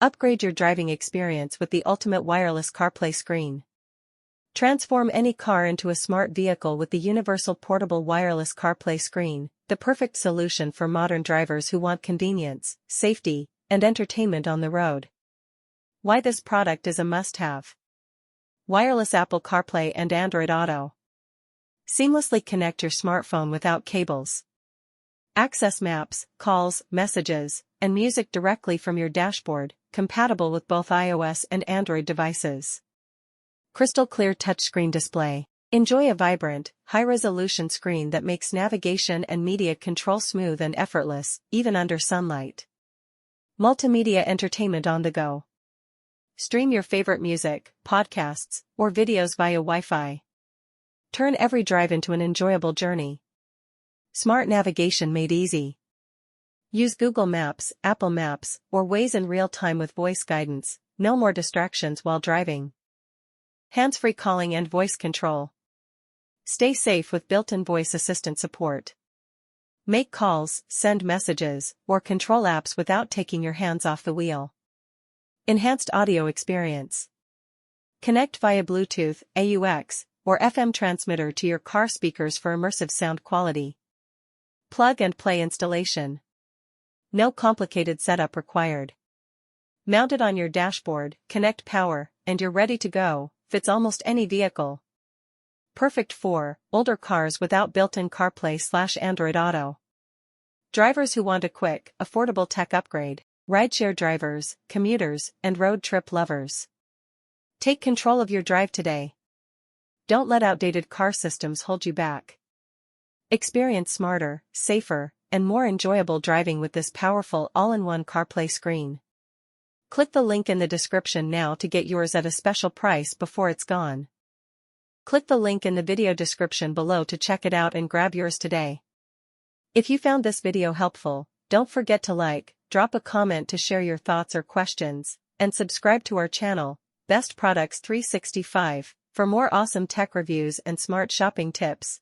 Upgrade your driving experience with the ultimate wireless CarPlay screen. Transform any car into a smart vehicle with the universal portable wireless CarPlay screen, the perfect solution for modern drivers who want convenience, safety, and entertainment on the road. Why this product is a must-have. Wireless Apple CarPlay and Android Auto. Seamlessly connect your smartphone without cables. Access maps, calls, messages, and music directly from your dashboard, compatible with both iOS and Android devices. Crystal clear touchscreen display. Enjoy a vibrant, high-resolution screen that makes navigation and media control smooth and effortless, even under sunlight. Multimedia entertainment on the go. Stream your favorite music, podcasts, or videos via Wi-Fi. Turn every drive into an enjoyable journey. Smart navigation made easy. Use Google Maps, Apple Maps, or Waze in real time with voice guidance. No more distractions while driving. Hands-free calling and voice control. Stay safe with built-in voice assistant support. Make calls, send messages, or control apps without taking your hands off the wheel. Enhanced audio experience. Connect via Bluetooth, AUX, or FM transmitter to your car speakers for immersive sound quality. Plug and play installation. No complicated setup required. Mount it on your dashboard, connect power, and you're ready to go. Fits almost any vehicle. Perfect for older cars without built-in CarPlay/Android Auto. Drivers who want a quick, affordable tech upgrade. Rideshare drivers, commuters, and road trip lovers. Take control of your drive today. Don't let outdated car systems hold you back. Experience smarter, safer, and more enjoyable driving with this powerful all-in-one CarPlay screen. Click the link in the description now to get yours at a special price before it's gone. Click the link in the video description below to check it out and grab yours today. If you found this video helpful, don't forget to like, drop a comment to share your thoughts or questions, and subscribe to our channel, Best Products 365, for more awesome tech reviews and smart shopping tips.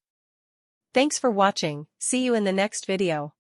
Thanks for watching, see you in the next video.